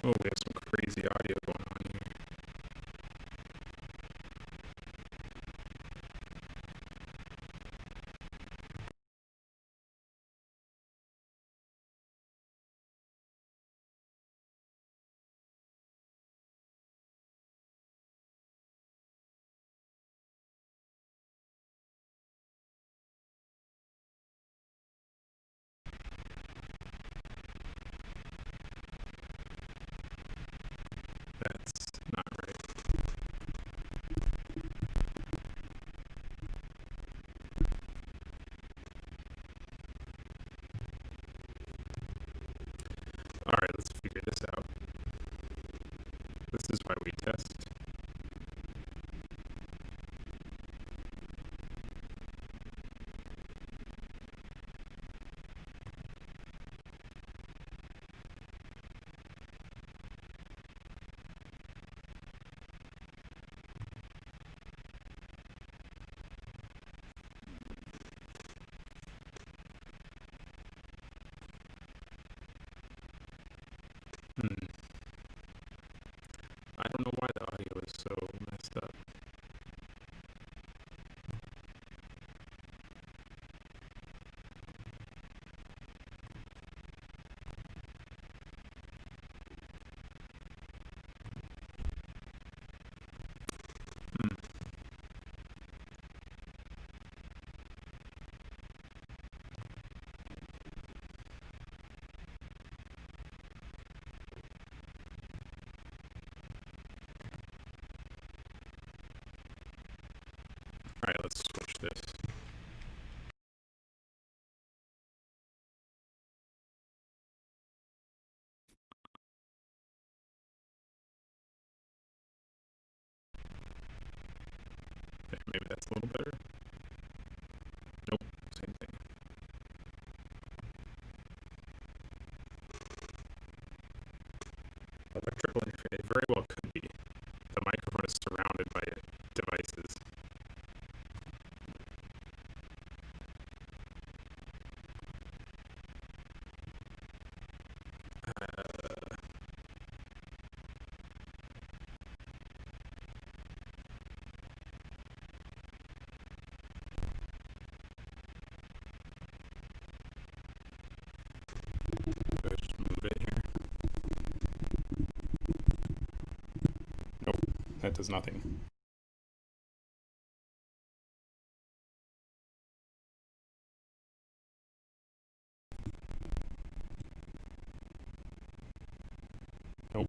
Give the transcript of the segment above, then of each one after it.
Oh, we have some crazy audio going on here. That's not right. Alright, let's figure this out. This is why we test. I don't know why the audio is so messed up. Alright, let's switch this. Okay, maybe that's a little better. Nope, same thing. Electrical interference, it very well could be. The microphone is surrounded by devices. Just move it here. Nope, that does nothing. Nope.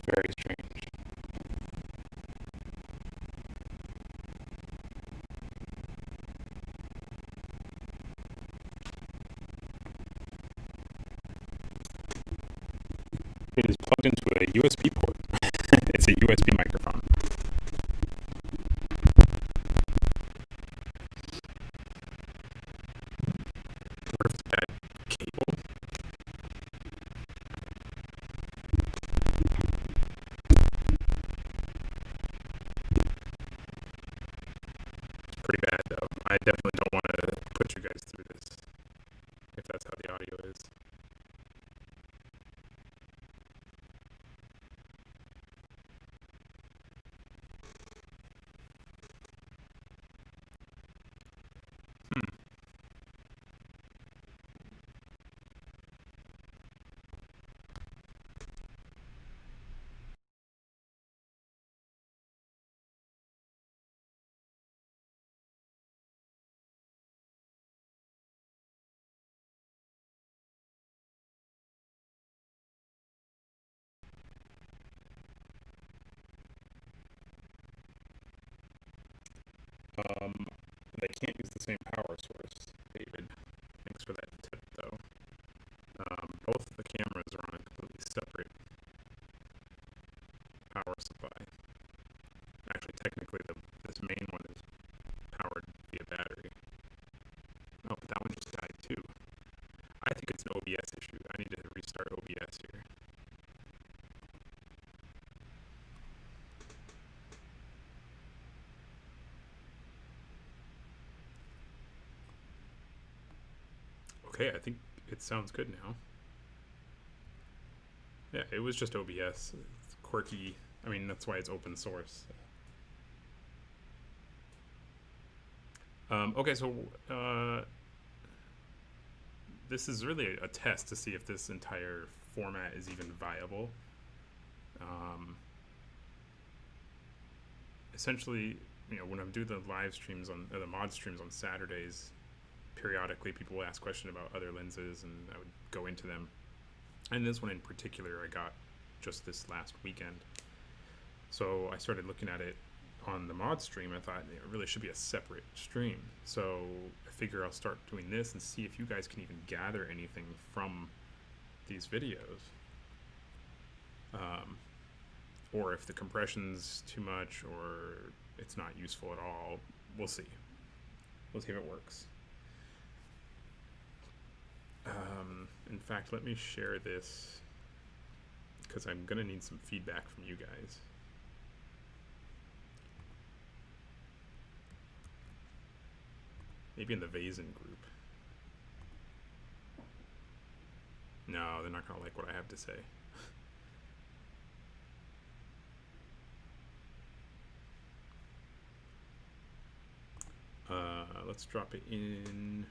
Very strange. It is plugged into a USB port. It's a USB microphone. What if that cable? It's pretty bad though. I definitely don't want to put you guys through this if that's how the audio is. they can't use the same power source, David. Thanks for that tip, though. Both the cameras are on a completely separate power supply. Actually, technically, this main one is powered via battery. Oh, but that one just died too. I think it's an OBS issue. I need to restart OBS here. Okay, I think it sounds good now. Yeah, it was just OBS. It's quirky. I mean, that's why it's open source. Okay, so this is really a test to see if this entire format is even viable. Essentially, you know, when I do the live streams on the mod streams on Saturdays, periodically people will ask questions about other lenses, and I would go into them. And this one in particular, I got just this last weekend. So I started looking at it on the mod stream. I thought it really should be a separate stream. So I figure I'll start doing this and see if you guys can even gather anything from these videos. Or if the compression's too much or it's not useful at all. We'll see. We'll see if it works. In fact, let me share this because I'm gonna need some feedback from you guys. Maybe in the Vazen group. No, they're not gonna like what I have to say. Let's drop it in.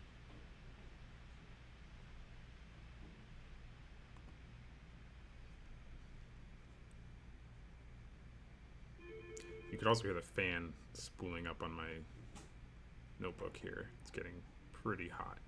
You could also hear the fan spooling up on my notebook here. It's getting pretty hot.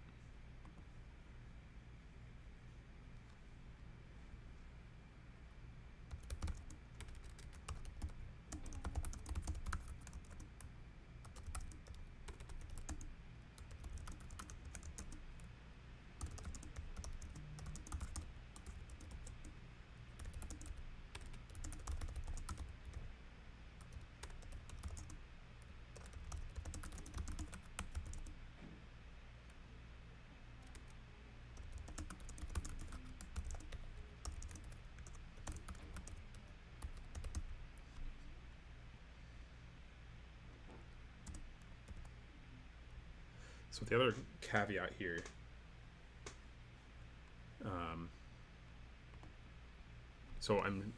So the other caveat here,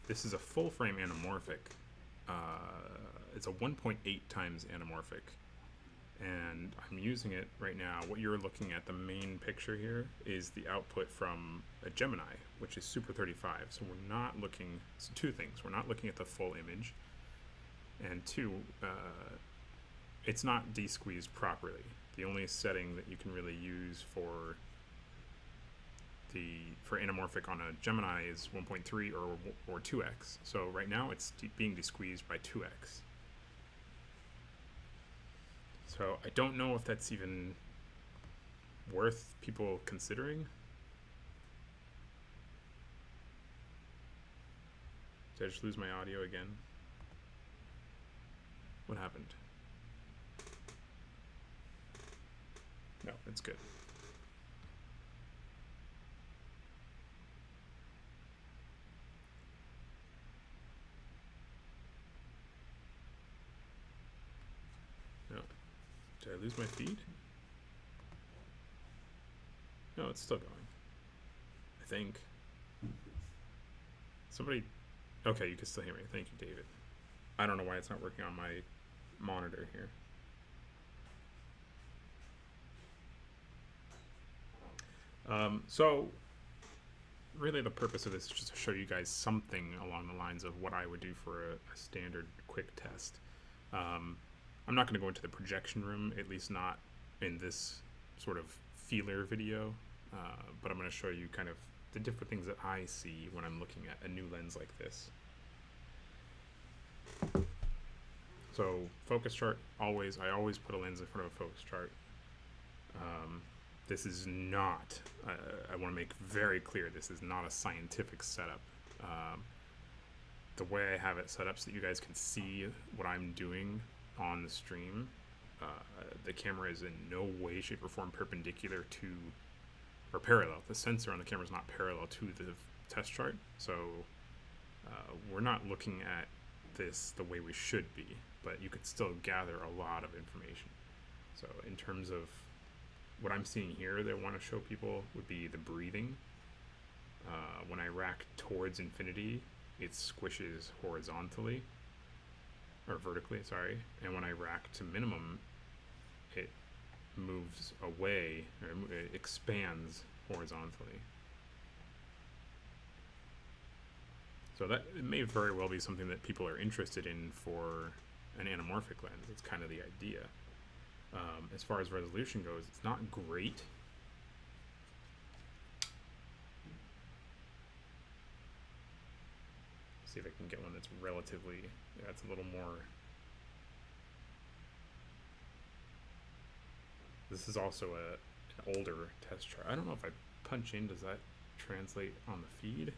this is a full frame anamorphic. It's a 1.8 times anamorphic, and I'm using it right now. What you're looking at, the main picture here, is the output from a Gemini, which is Super 35. So we're not looking, so two things. We're not looking at the full image, and two, it's not de-squeezed properly. The only setting that you can really use for anamorphic on a Gemini is 1.3 or 2x. So right now it's being de-squeezed by 2x. So I don't know if that's even worth people considering. Did I just lose my audio again? What happened? No, it's good. No. Did I lose my feed? No, it's still going. I think. Somebody... Okay, you can still hear me. Thank you, David. I don't know why it's not working on my monitor here. So really the purpose of this is just to show you guys something along the lines of what I would do for a standard quick test. I'm not going to go into the projection room, at least not in this sort of feeler video, but I'm going to show you kind of the different things that I see when I'm looking at a new lens like this. So focus chart, I always put a lens in front of a focus chart. This is not, I want to make very clear, this is not a scientific setup. The way I have it set up so that you guys can see what I'm doing on the stream, the camera is in no way, shape, or form perpendicular to, or parallel. The sensor on the camera is not parallel to the test chart, so we're not looking at this the way we should be, but you could still gather a lot of information. So in terms of what I'm seeing here that I want to show people would be the breathing. When I rack towards infinity, it squishes horizontally, or vertically, sorry, and when I rack to minimum, it moves away, or it expands horizontally. So that it may very well be something that people are interested in for an anamorphic lens. It's kind of the idea. As far as resolution goes, it's not great. See if I can get one that's relatively, yeah, it's a little more. This is also an older test chart. I don't know if I punch in, does that translate on the feed?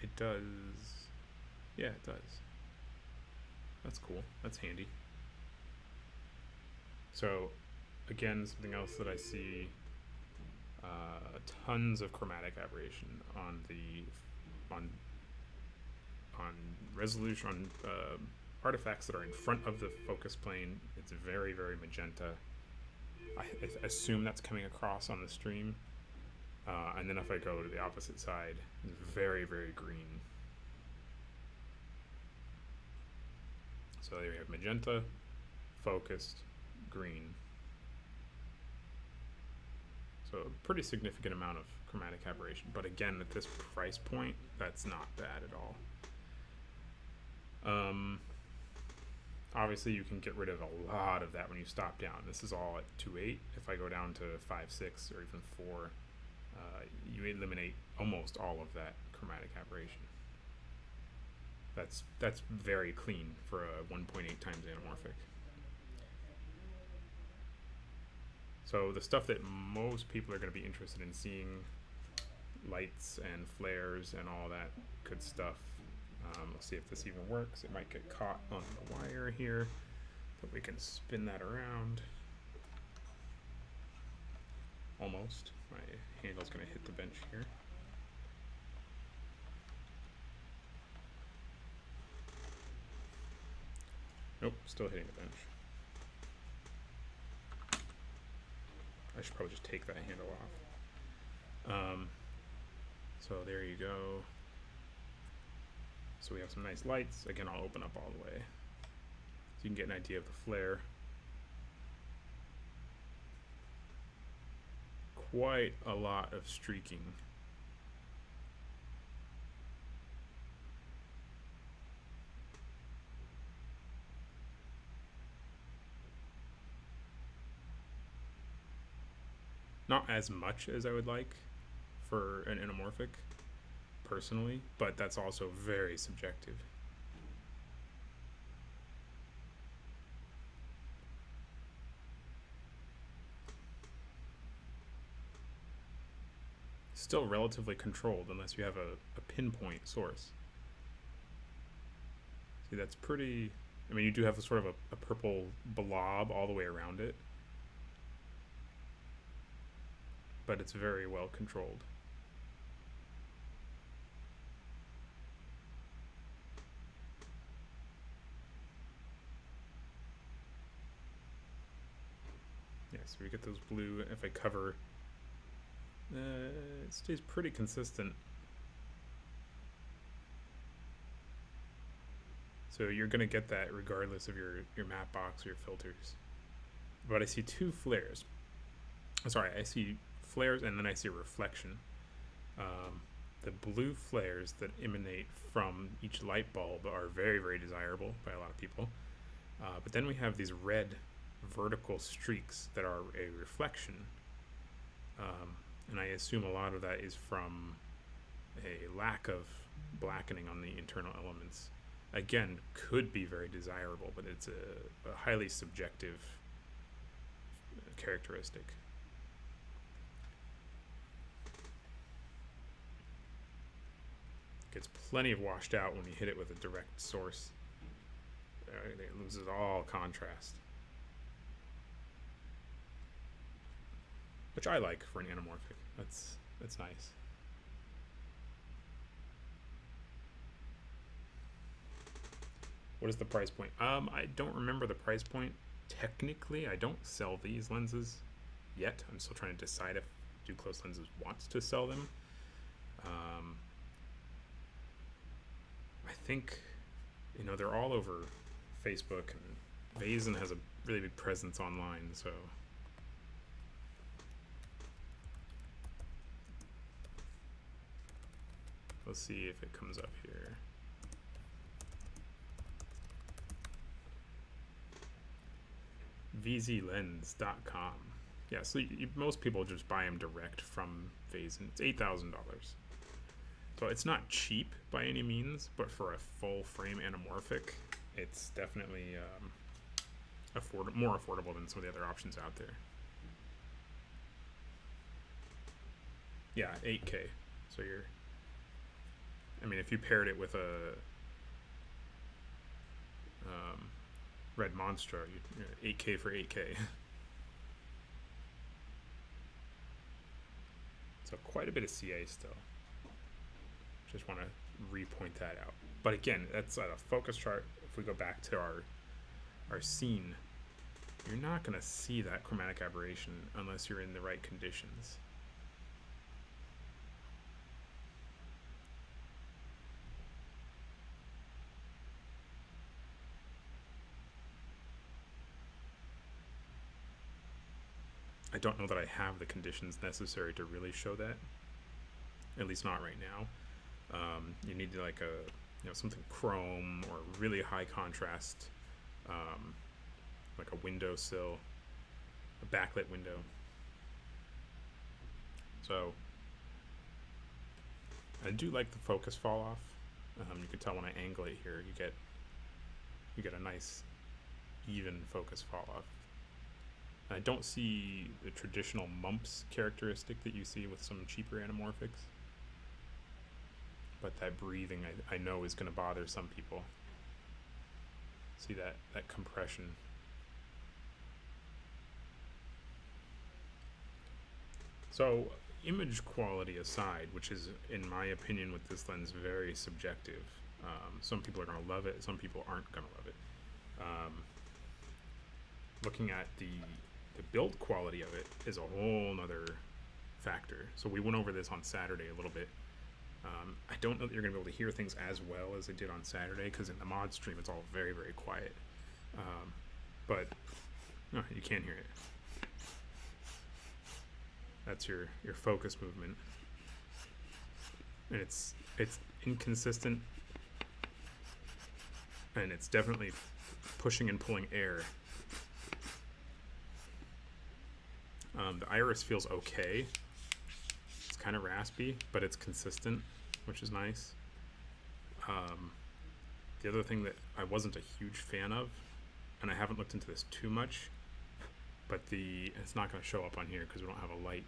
It does. Yeah, it does. That's cool. That's handy. So, again, something else that I see, tons of chromatic aberration on the on resolution on artifacts that are in front of the focus plane. It's very, very magenta. I assume that's coming across on the stream. And then if I go to the opposite side, it's very, very green. So there you have magenta, focused, green. So a pretty significant amount of chromatic aberration. But again, at this price point, that's not bad at all. Obviously, you can get rid of a lot of that when you stop down. This is all at 2.8. If I go down to 5.6 or even 4, you eliminate almost all of that chromatic aberration. That's very clean for a 1.8 times anamorphic. So the stuff that most people are going to be interested in seeing, lights and flares and all that good stuff. We'll see if this even works. It might get caught on the wire here, but we can spin that around. Almost. My handle's going to hit the bench here. Nope, still hitting the bench. I should probably just take that handle off. So there you go. So we have some nice lights. Again, I'll open up all the way so you can get an idea of the flare. Quite a lot of streaking. Not as much as I would like for an anamorphic, personally, but that's also very subjective. Still relatively controlled unless you have a pinpoint source. See, that's pretty, I mean, you do have a sort of a purple blob all the way around it, but it's very well controlled. Yeah, so we get those blue. If I cover, it stays pretty consistent. So you're gonna get that regardless of your matte box or your filters. But I see two flares. Sorry, I see flares and then I see a reflection. The blue flares that emanate from each light bulb are very, very desirable by a lot of people. But then we have these red vertical streaks that are a reflection. And I assume a lot of that is from a lack of blackening on the internal elements, again, could be very desirable, but it's a highly subjective characteristic. Gets plenty of washed out when you hit it with a direct source. It loses all contrast, which I like for an anamorphic. That's nice. What is the price point? I don't remember the price point. Technically, I don't sell these lenses yet. I'm still trying to decide if Duclos Lenses wants to sell them. I think, you know, they're all over Facebook, and Vazen has a really big presence online, so let's see if it comes up here. vzlens.com. Yeah, so most people just buy them direct from Vazen. It's $8,000. So it's not cheap by any means, but for a full frame anamorphic, it's definitely more affordable than some of the other options out there. Yeah, 8K. So I mean, if you paired it with a Red Monster, 8K for 8K. So quite a bit of CA still. Just want to repoint that out. But again, that's a focus chart. If we go back to our scene, you're not going to see that chromatic aberration unless you're in the right conditions. I don't know that I have the conditions necessary to really show that, at least not right now. You need like something chrome or really high contrast, like a windowsill, a backlit window. So I do like the focus fall off. You can tell when I angle it here, you get a nice even focus fall off. I don't see the traditional mumps characteristic that you see with some cheaper anamorphics. But that breathing, I know, is going to bother some people. See that compression. So, image quality aside, which is, in my opinion, with this lens, very subjective. Some people are going to love it, some people aren't going to love it. Looking at the build quality of it is a whole nother factor. So we went over this on Saturday a little bit. I don't know that you're going to be able to hear things as well as I did on Saturday, because in the mod stream it's all very, very quiet. But no, you can hear it. That's your focus movement. And it's inconsistent, and it's definitely pushing and pulling air. The iris feels okay. It's kind of raspy, but it's consistent, which is nice. The other thing that I wasn't a huge fan of, and I haven't looked into this too much, but it's not going to show up on here because we don't have a light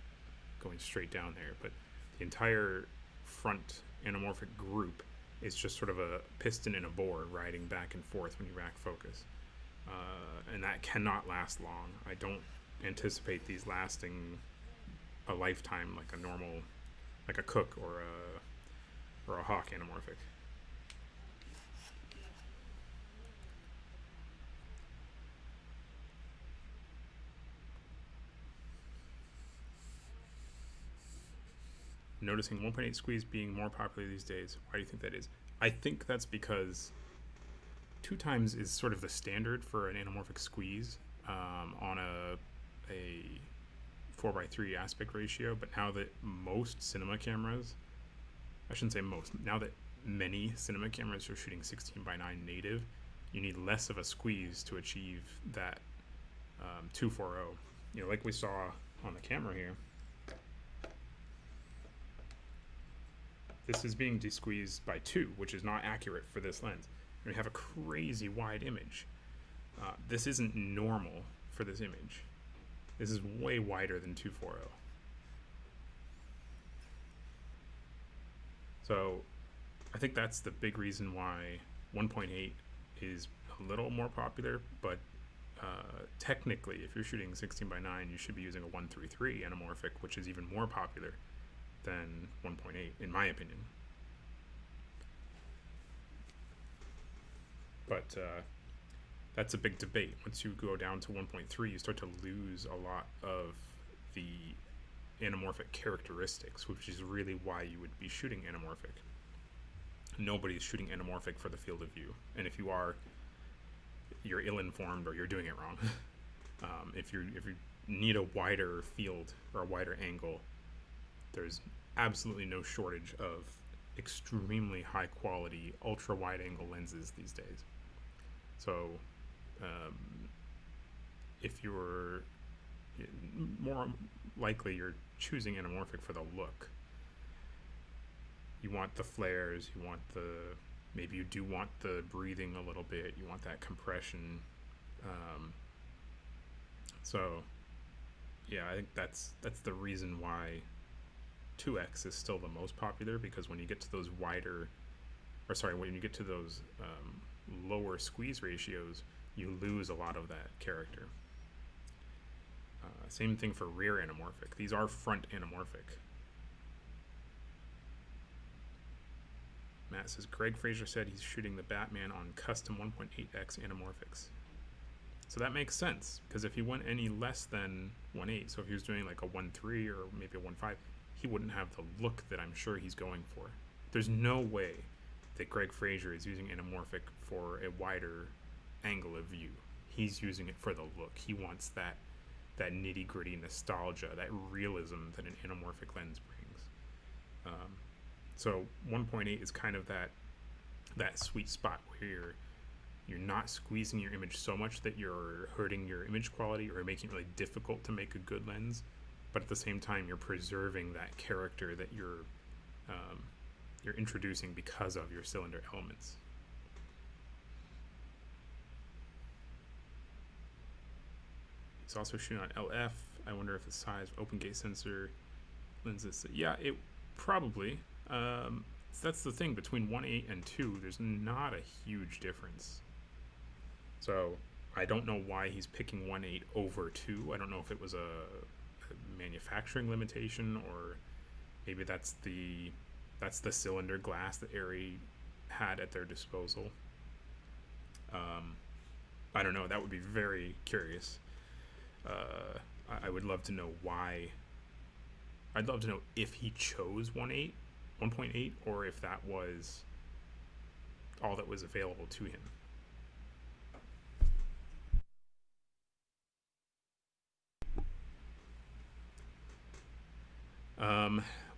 going straight down there, but the entire front anamorphic group is just sort of a piston and a bore riding back and forth when you rack focus. And that cannot last long. I don't anticipate these lasting a lifetime like a normal, like a Cook or a Hawk anamorphic. Noticing 1.8 squeeze being more popular these days. Why do you think that is? I think that's because 2 times is sort of the standard for an anamorphic squeeze on a 4:3 aspect ratio, but now that most cinema cameras, I shouldn't say most, now that many cinema cameras are shooting 16:9 native, you need less of a squeeze to achieve that 240. You know, like we saw on the camera here. this is being de-squeezed by 2, which is not accurate for this lens. And we have a crazy wide image. This isn't normal for this image. This is way wider than 2.40. So I think that's the big reason why 1.8 is a little more popular, but technically, if you're shooting 16:9, you should be using a 1.33 anamorphic, which is even more popular than 1.8, in my opinion. But that's a big debate. Once you go down to 1.3, you start to lose a lot of the anamorphic characteristics, which is really why you would be shooting anamorphic. Nobody's shooting anamorphic for the field of view, and if you are, you're ill-informed or you're doing it wrong. If you need a wider field or a wider angle, there's absolutely no shortage of extremely high quality ultra wide angle lenses these days. So if you're more likely you're choosing anamorphic for the look. You want the flares, you want the, maybe you do want the breathing a little bit, you want that compression. So yeah, I think that's the reason why 2x is still the most popular, because when you get to those wider, or sorry, when you get to those lower squeeze ratios, you lose a lot of that character. Same thing for rear anamorphic. These are front anamorphic. Matt says, Greg Fraser said he's shooting the Batman on custom 1.8x anamorphics. So that makes sense, because if he went any less than 1.8, so if he was doing like a 1.3 or maybe a 1.5, he wouldn't have the look that I'm sure he's going for. There's no way that Greg Fraser is using anamorphic for a wider angle of view. He's using it for the look. He wants that nitty-gritty nostalgia, that realism that an anamorphic lens brings. So 1.8 is kind of that sweet spot where you're not squeezing your image so much that you're hurting your image quality or making it really difficult to make a good lens, but at the same time you're preserving that character that you're introducing because of your cylinder elements. It's also shooting on LF. I wonder if the size of open gate sensor lenses. Yeah, it probably. That's the thing, between 1.8 and 2, there's not a huge difference. So I don't know why he's picking 1.8 over 2. I don't know if it was a manufacturing limitation, or maybe that's the cylinder glass that Arri had at their disposal. I don't know. That would be very curious. I would love to know why. I'd love to know if he chose 1.8, or if that was all that was available to him.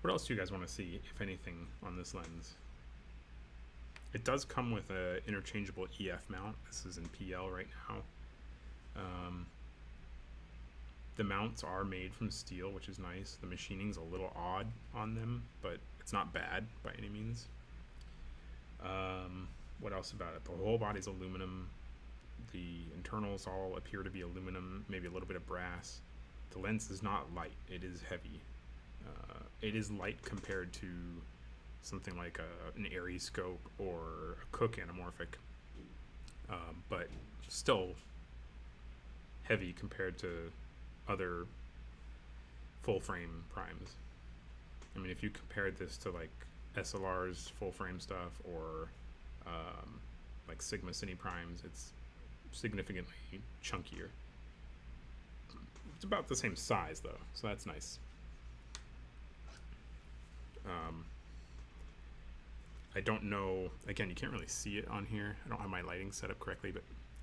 What else do you guys want to see, if anything, on this lens? It does come with an interchangeable EF mount. This is in PL right now. The mounts are made from steel, which is nice. The machining's a little odd on them, but it's not bad by any means. What else about it? The whole body's aluminum. The internals all appear to be aluminum, maybe a little bit of brass. The lens is not light, it is heavy. It is light compared to something like an Arri scope or a Cooke anamorphic, but still heavy compared to other full frame primes. I mean, if you compared this to like SLR's full frame stuff, or like Sigma Cine primes, it's significantly chunkier. It's about the same size though, so that's nice. I don't know, again, you can't really see it on here. I don't have my lighting set up correctly, but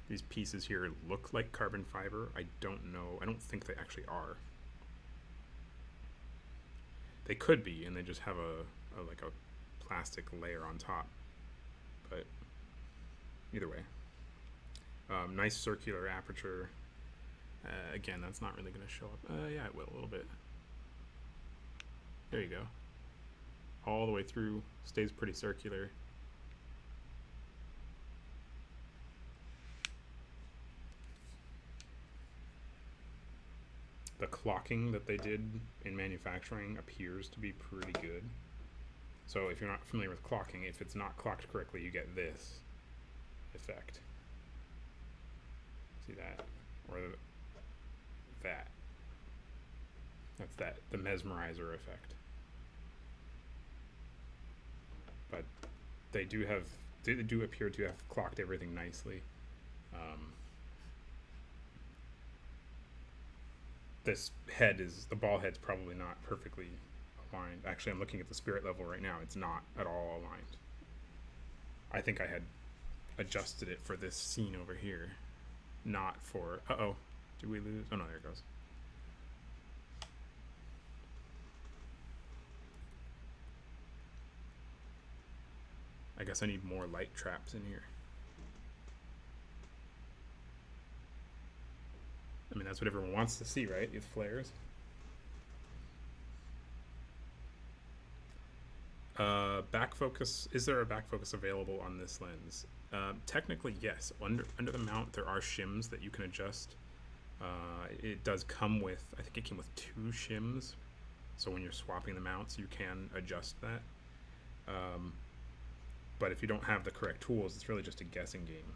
these pieces here look like carbon fiber. I don't know, I don't think they actually are. They could be, and they just have a like a plastic layer on top. But either way, nice circular aperture. Again, that's not really going to show up. Yeah, it will a little bit. There you go. all the way through, stays pretty circular. The clocking that they did in manufacturing appears to be pretty good. So if you're not familiar with clocking, if it's not clocked correctly, you get this effect. See that? Or that. That's the mesmerizer effect. But they do appear to have clocked everything nicely. This the ball head's probably not perfectly aligned. Actually, I'm looking at the spirit level right now. It's not at all aligned. I think I had adjusted it for this scene over here, not for, uh-oh, did we lose? Oh no, there it goes. I guess I need more light traps in here. I mean, that's what everyone wants to see, right? These flares. Back focus. Is there a back focus available on this lens? Technically, yes. Under the mount, there are shims that you can adjust. It does come with, I think it came with 2 shims. So when you're swapping the mounts, you can adjust that. But if you don't have the correct tools, it's really just a guessing game.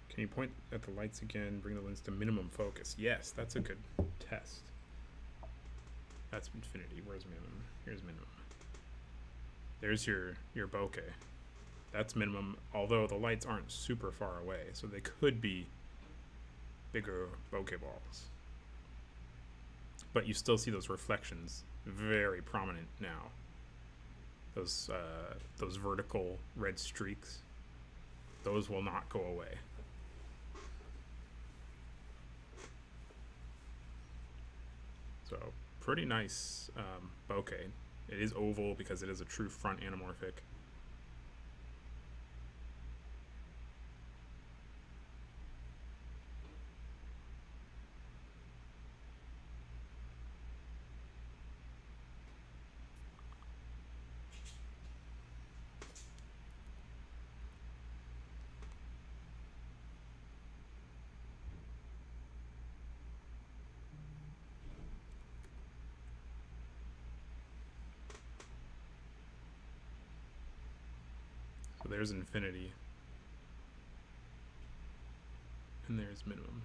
Can you point at the lights again, bring the lens to minimum focus? Yes, that's a good test. That's infinity. Where's minimum? Here's minimum. There's your bokeh. That's minimum, although the lights aren't super far away, so they could be bigger bokeh balls. But you still see those reflections very prominent now. Those vertical red streaks, those will not go away. So pretty nice bokeh. It is oval because it is a true front anamorphic. So there's infinity. And there's minimum.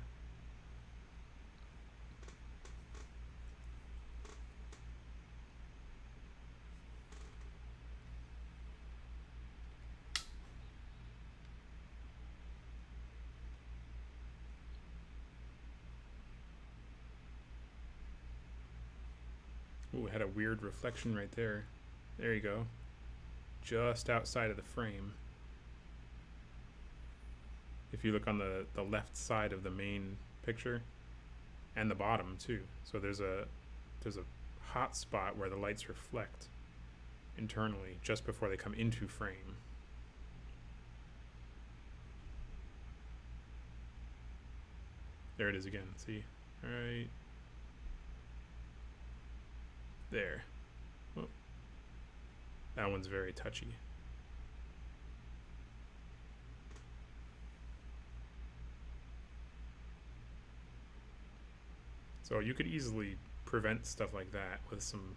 Ooh, had a weird reflection right there. There you go. Just outside of the frame. If you look on the left side of the main picture, and the bottom too. So there's a hot spot where the lights reflect internally just before they come into frame. There it is again, see? Alright. There. Oh. That one's very touchy. So you could easily prevent stuff like that with some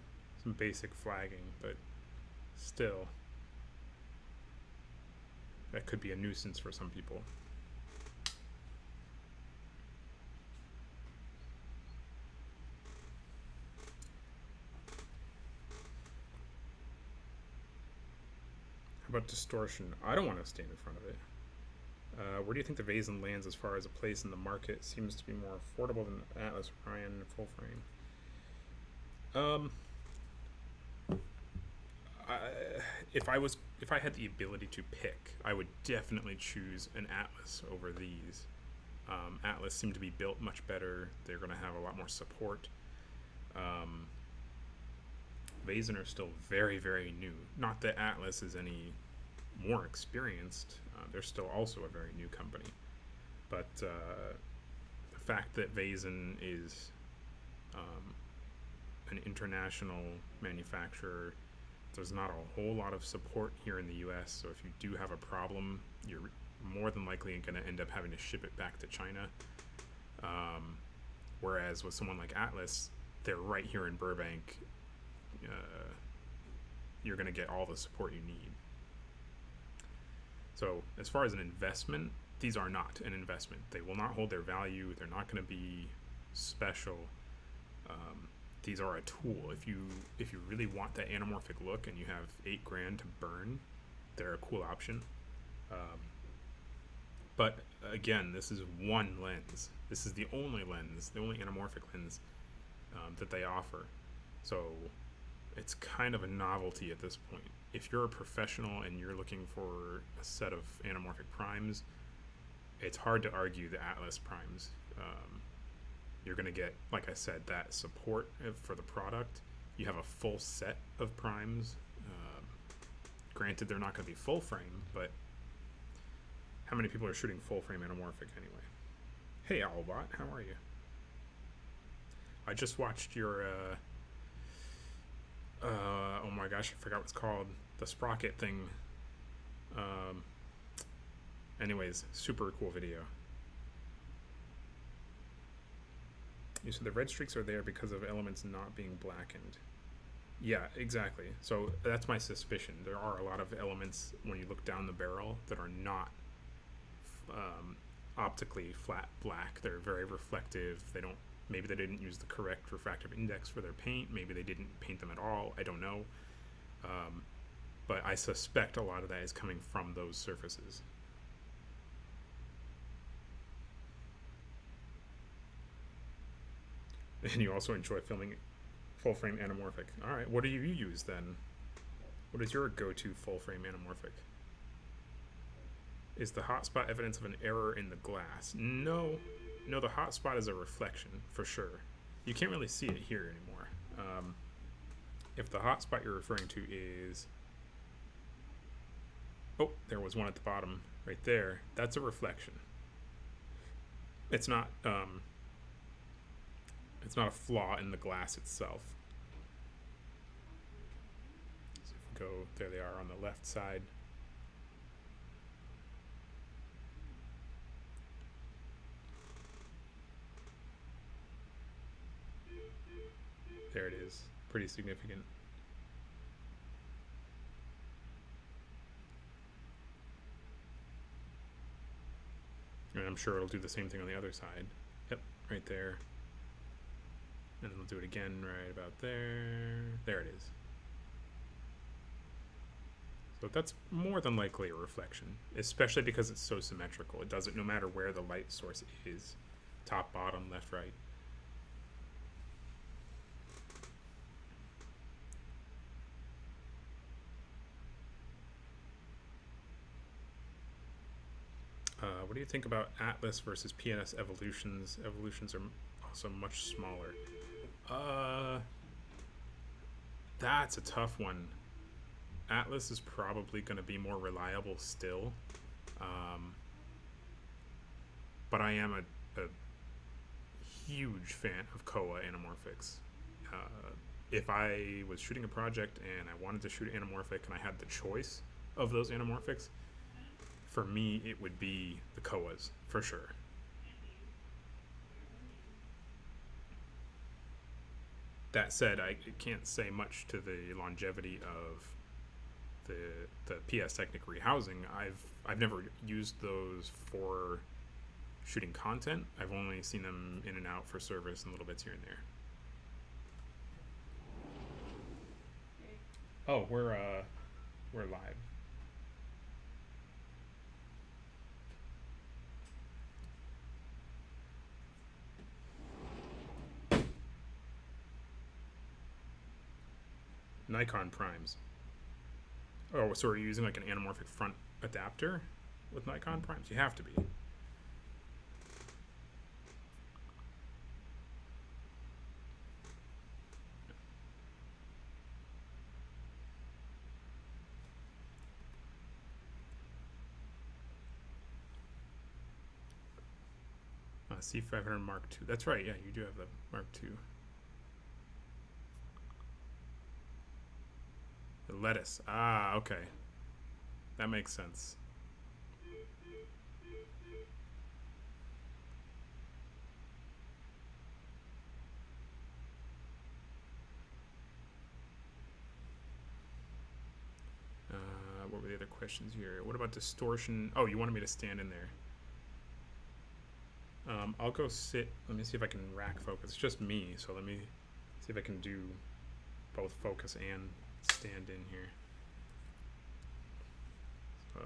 basic flagging, but still, that could be a nuisance for some people. How about distortion? I don't want to stand in front of it. Where do you think the Vazen lands as far as a place in the market? Seems to be more affordable than Atlas Orion full frame. If I had the ability to pick, I would definitely choose an Atlas over these. Atlas seem to be built much better. They're going to have a lot more support. Vazen are still very, very new. Not that Atlas is any more experienced. They're still also a very new company. But the fact that Vazen is an international manufacturer. There's not a whole lot of support here in the US, so if you do have a problem, you're more than likely going to end up having to ship it back to China. Whereas with someone like Atlas, they're right here in Burbank. You're going to get all the support you need. So as far as an investment, these are not an investment. They will not hold their value. They're not going to be special. These are a tool. If you really want that anamorphic look and you have $8,000 to burn, they're a cool option. But again, this is one lens. This is the only lens, the only anamorphic lens that they offer. So it's kind of a novelty at this point. If you're a professional and you're looking for a set of anamorphic primes, it's hard to argue the Atlas primes. You're going to get, like I said, that support for the product. You have a full set of primes. Granted, they're not going to be full frame, but how many people are shooting full frame anamorphic anyway? Hey, Owlbot, how are you? I just watched your, oh my gosh, I forgot what it's called. The sprocket thing. Anyways, super cool video. You said the red streaks are there because of elements not being blackened. Yeah, exactly. So that's my suspicion. There are a lot of elements when you look down the barrel that are not optically flat black. They're very reflective. Maybe they didn't use the correct refractive index for their paint. Maybe they didn't paint them at all. I don't know. But I suspect a lot of that is coming from those surfaces. And you also enjoy filming full frame anamorphic. All right, what do you use then? What is your go-to full frame anamorphic? Is the hotspot evidence of an error in the glass? No, the hotspot is a reflection for sure. You can't really see it here anymore. If the hotspot you're referring to is, oh, there was one at the bottom right there. That's a reflection. It's not. It's not a flaw in the glass itself. So if we go, there they are on the left side. There it is, pretty significant. And I'm sure it'll do the same thing on the other side. Yep, right there. And then we'll do it again right about there. There it is. So that's more than likely a reflection, especially because it's so symmetrical. It does it no matter where the light source is. Top, bottom, left, right. What do you think about Atlas versus PNS evolutions? Evolutions are also much smaller. That's a tough one. Atlas is probably going to be more reliable still. But I am a huge fan of Kowa anamorphics. If I was shooting a project and I wanted to shoot anamorphic and I had the choice of those anamorphics, for me it would be the Kowas, for sure. That said, I can't say much to the longevity of the PS Technic rehousing. I've never used those for shooting content. I've only seen them in and out for service and little bits here and there. Oh, we're live. Nikon primes. Oh, so are you using like an anamorphic front adapter with Nikon primes? You have to be. C500 Mark II. That's right, yeah, you do have the Mark II. lettuce. Ah, okay. That makes sense. What were the other questions here? What about distortion? Oh, you wanted me to stand in there. I'll go sit. Let me see if I can rack focus. It's just me, so let me see if I can do both focus and stand in here. So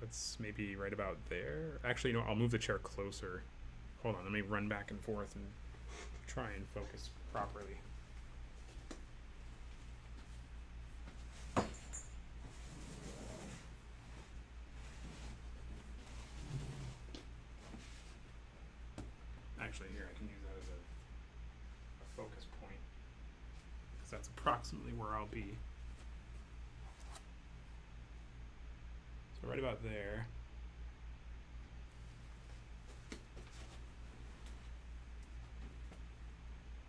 let's maybe right about there. Actually, you know, I'll move the chair closer. Hold on, let me run back and forth and try and focus properly. Actually, here, I can use that as a focus point, because that's approximately where I'll be. So right about there.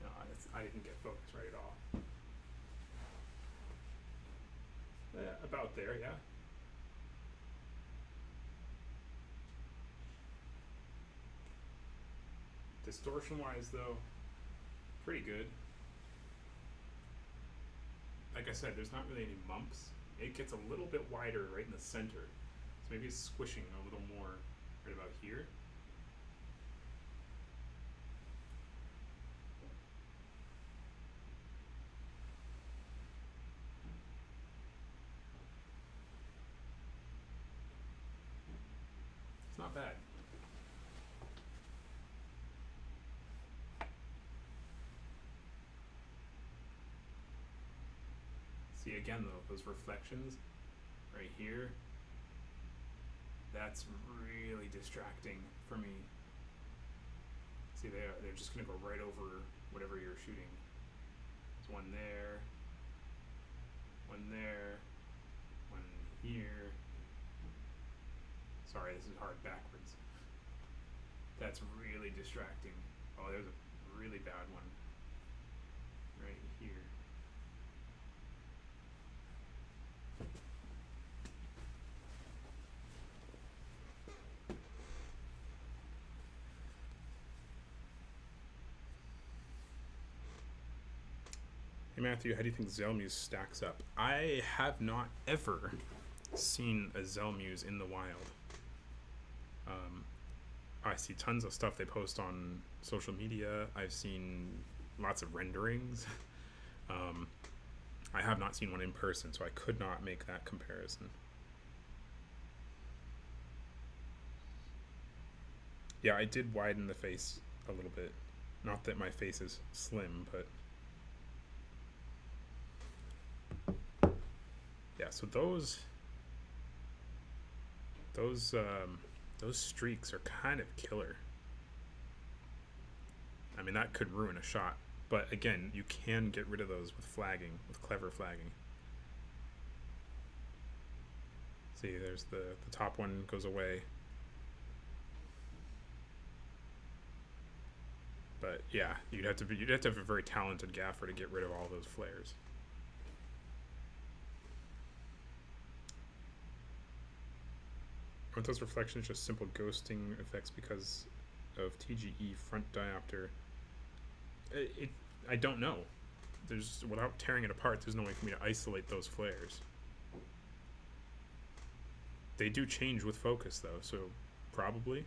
No, I didn't get focus right at all. About there, yeah. Distortion-wise, though, pretty good. Like I said, there's not really any bumps. It gets a little bit wider right in the center. So maybe it's squishing a little more right about here. It's not bad. See, again though, those reflections right here, that's really distracting for me. See, they're just gonna go right over whatever you're shooting. There's one there, one there, one here. Sorry, this is hard backwards. That's really distracting. Oh, there's a really bad one right here. Hey Matthew, how do you think Zelmuse stacks up? I have not ever seen a Zelmuse in the wild. I see tons of stuff they post on social media. I've seen lots of renderings. I have not seen one in person, so I could not make that comparison. Yeah, I did widen the face a little bit. Not that my face is slim, but yeah, so those streaks are kind of killer. I mean, that could ruin a shot, but again, you can get rid of those with flagging, with clever flagging. See, there's the top one goes away. But yeah, you'd have to have a very talented gaffer to get rid of all those flares. Aren't those reflections just simple ghosting effects because of TGE front diopter? I don't know. Without tearing it apart, there's no way for me to isolate those flares. They do change with focus though, so probably.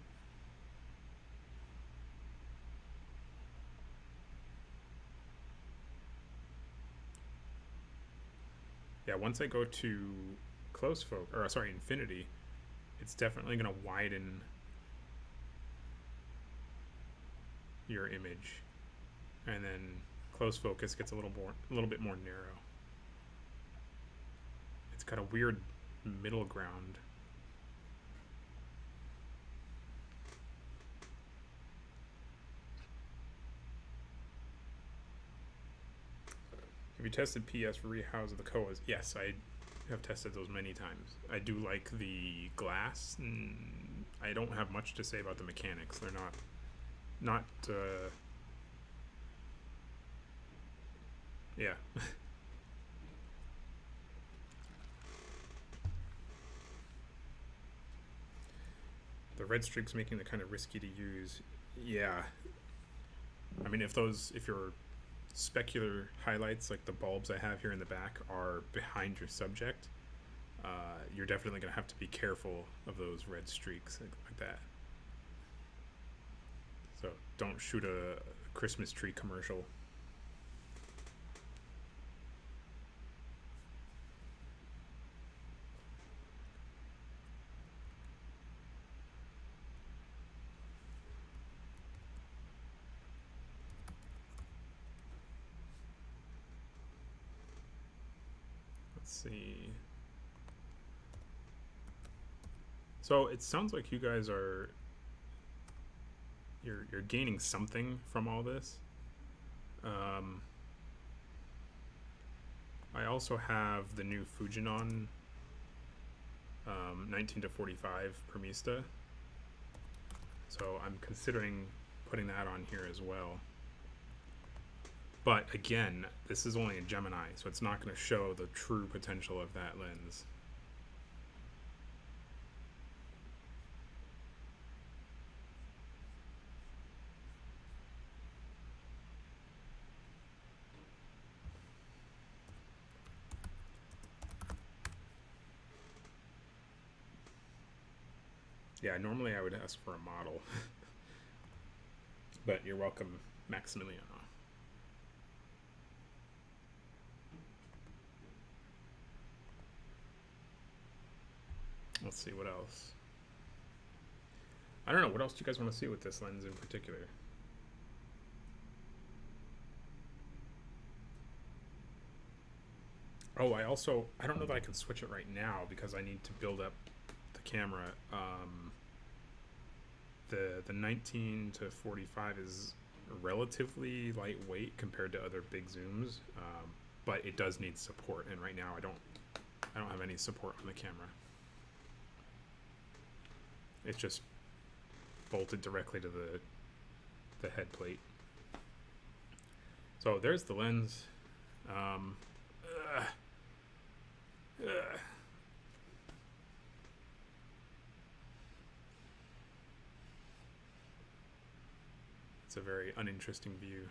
Yeah, once I go to close focus, or sorry, infinity, it's definitely going to widen your image, and then close focus gets a little bit more narrow. It's got a weird middle ground. Have you tested PS rehouse of the Koas? Yes, I have tested those many times. I do like the glass. I don't have much to say about the mechanics. They're not yeah. red streaks making it kind of risky to use. Yeah. I mean, if your specular highlights, like the bulbs I have here in the back, are behind your subject, you're definitely going to have to be careful of those red streaks like that. So don't shoot a Christmas tree commercial. Let's see. So it sounds like you guys are you're gaining something from all this. I also have the new Fujinon 19 to 45 Permista, so I'm considering putting that on here as well. But again, this is only a Gemini, so it's not going to show the true potential of that lens. Yeah, normally I would ask for a model. But you're welcome, Maximiliano. Let's see what else. I don't know, what else do you guys want to see with this lens in particular? Oh, I don't know that I can switch it right now because I need to build up the camera. The 19 to 45 is relatively lightweight compared to other big zooms, but it does need support, and right now I don't have any support on the camera. It's just bolted directly to the head plate. So there's the lens. It's a very uninteresting view.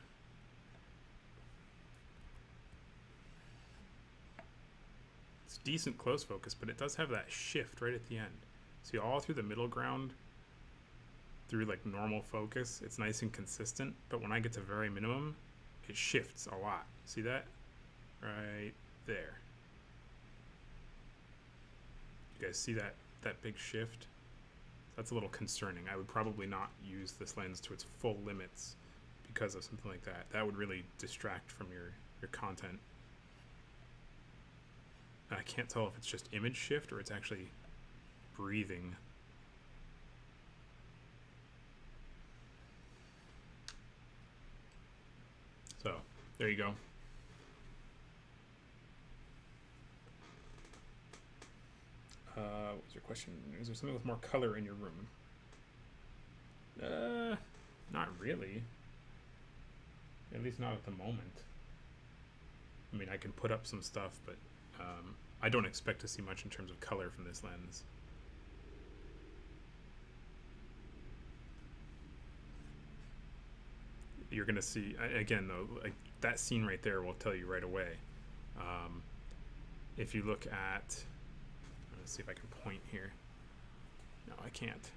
It's decent close focus, but it does have that shift right at the end. See, all through the middle ground, through like normal focus, it's nice and consistent, but when I get to very minimum, it shifts a lot. See that? Right there. You guys see that big shift? That's a little concerning. I would probably not use this lens to its full limits because of something like that. That would really distract from your content. And I can't tell if it's just image shift or it's actually breathing. So, there you go. What's your question? Is there something with more color in your room? Not really. At least not at the moment. I mean, I can put up some stuff, but I don't expect to see much in terms of color from this lens. You're gonna see, again though, like that scene right there will tell you right away. If you look at, let's see if I can point here. No, I can't.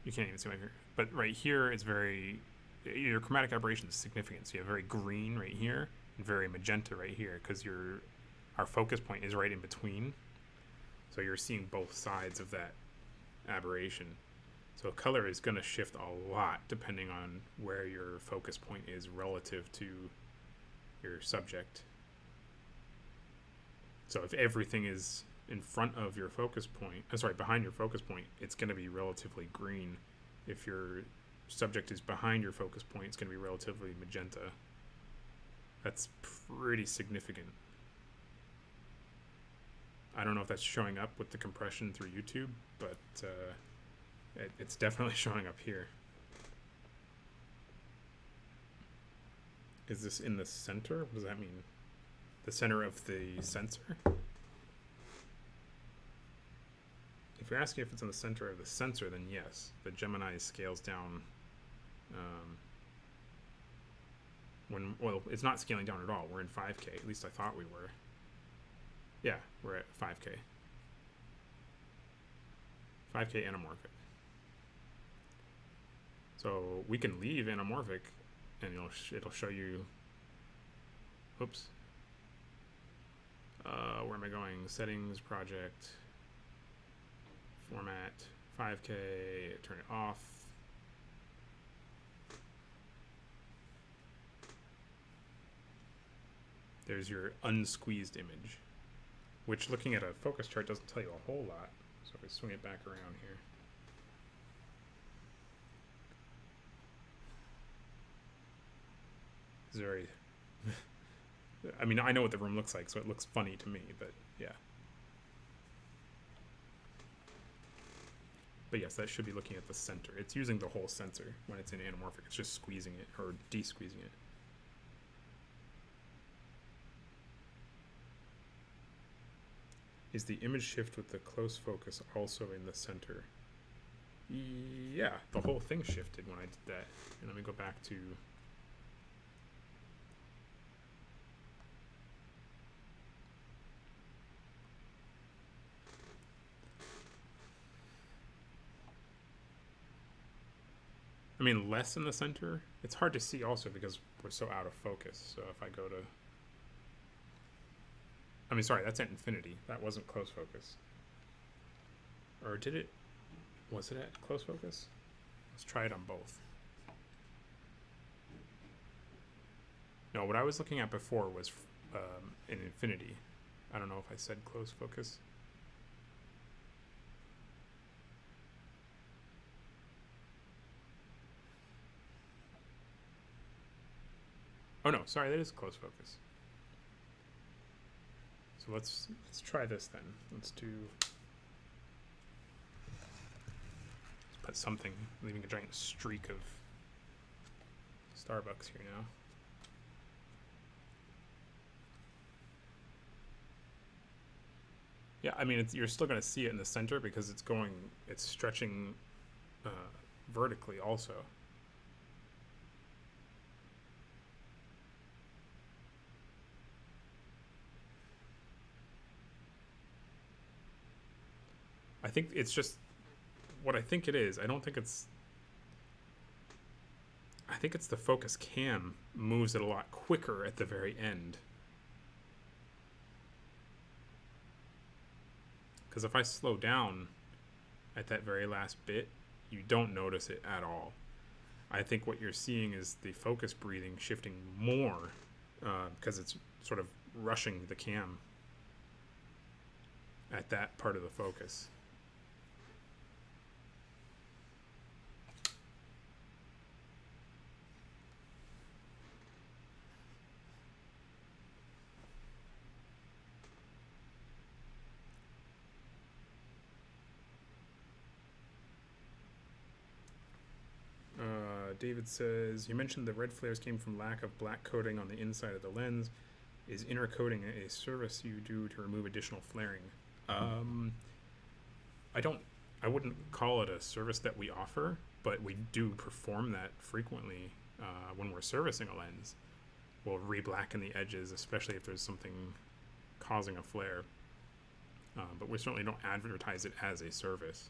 You can't even see my finger. But right here, it's very, your chromatic aberration is significant. So you have very green right here and very magenta right here because our focus point is right in between. So you're seeing both sides of that aberration. So color is going to shift a lot depending on where your focus point is relative to your subject. So if everything is in front of your focus point, behind your focus point, it's going to be relatively green. If your subject is behind your focus point, it's going to be relatively magenta. That's pretty significant. I don't know if that's showing up with the compression through YouTube, but it's definitely showing up here. Is this in the center? What does that mean? The center of the sensor? If you're asking if it's in the center of the sensor, then yes. The Gemini scales down well, it's not scaling down at all. We're in 5K. At least I thought we were. Yeah, we're at 5K. 5K anamorphic. So we can leave anamorphic, and it'll show you. Oops. Where am I going? Settings, project, format, 5K. Turn it off. There's your unsqueezed image, which looking at a focus chart doesn't tell you a whole lot. So if I swing it back around here. It's very, I mean, I know what the room looks like, so it looks funny to me, but yeah. But yes, that should be looking at the center. It's using the whole sensor when it's in anamorphic. It's just squeezing it or de-squeezing it. Is the image shift with the close focus also in the center? Yeah, the whole thing shifted when I did that. And let me go back to... I mean, less in the center. It's hard to see also because we're so out of focus. So if I go to... I mean, sorry, that's at infinity. That wasn't close focus. Or did it? Was it at close focus? Let's try it on both. No, what I was looking at before was in infinity. I don't know if I said close focus. Oh no, sorry, that is close focus. So let's try this then. Let's put something, leaving a giant streak of Starbucks here now. Yeah, I mean, you're still going to see it in the center because it's stretching vertically also. I think it's just what I think it is. I think it's the focus cam moves it a lot quicker at the very end. Because if I slow down at that very last bit, you don't notice it at all. I think what you're seeing is the focus breathing shifting more because it's sort of rushing the cam at that part of the focus. David says, you mentioned the red flares came from lack of black coating on the inside of the lens. Is inner coating a service you do to remove additional flaring? I wouldn't call it a service that we offer, but we do perform that frequently when we're servicing a lens. We'll re-blacken the edges, especially if there's something causing a flare. But we certainly don't advertise it as a service.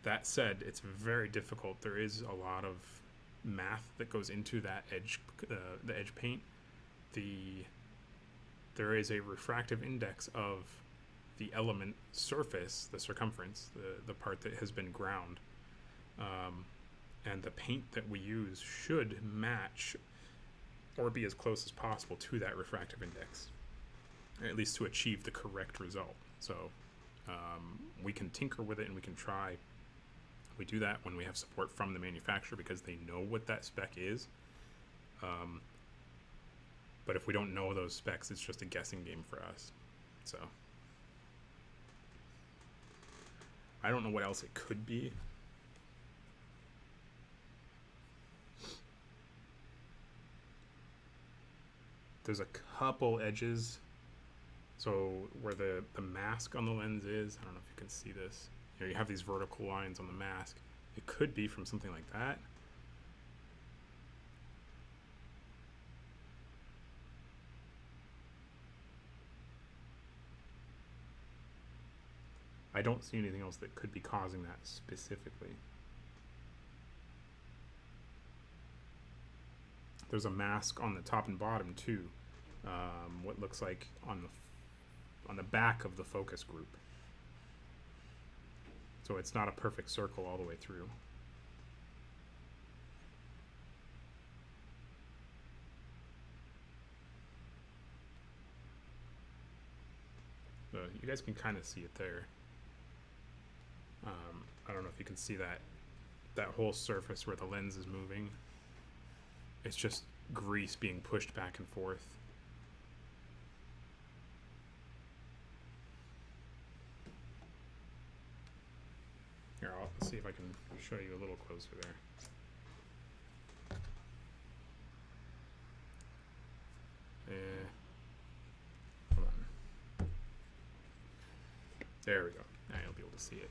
That said, it's very difficult. There is a lot of math that goes into that edge, the edge paint. There is a refractive index of the element surface, the circumference, the part that has been ground, and the paint that we use should match or be as close as possible to that refractive index, at least to achieve the correct result. So we can tinker with it and we can try. We do that when we have support from the manufacturer because they know what that spec is. But if we don't know those specs, it's just a guessing game for us. So I don't know what else it could be. There's a couple edges So where the mask on the lens is, I don't know if you can see this. You know, you have these vertical lines on the mask. It could be from something like that. I don't see anything else that could be causing that specifically. There's a mask on the top and bottom too. What looks like on the back of the focus group. So it's not a perfect circle all the way through. So you guys can kind of see it there. I don't know if you can see that whole surface where the lens is moving. It's just grease being pushed back and forth. Here, I'll see if I can show you a little closer there. Hold on. There we go. Now you'll be able to see it.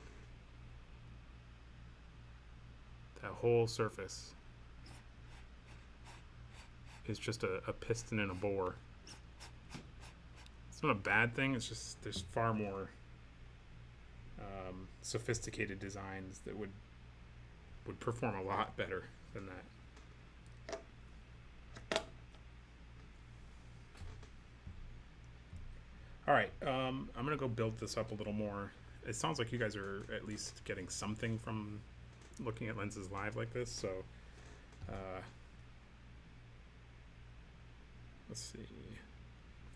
That whole surface is just a piston and a bore. It's not a bad thing, it's just there's far more sophisticated designs that would perform a lot better than that. Alright, I'm going to go build this up a little more. It sounds like you guys are at least getting something from looking at lenses live like this, so let's see.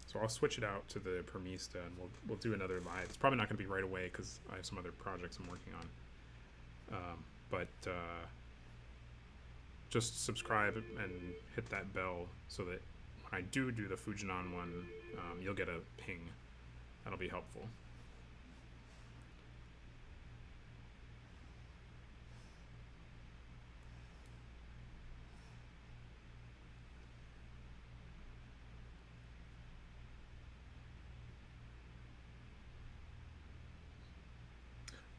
So I'll switch it out to the Permista and we'll do another live. It's probably not going to be right away because I have some other projects I'm working on. But just subscribe and hit that bell so that when I do the Fujinon one, you'll get a ping. That'll be helpful.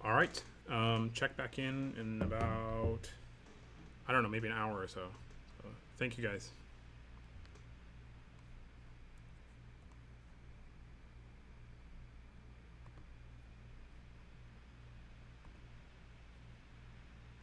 All right, check back in about, I don't know, maybe an hour or so. So thank you guys.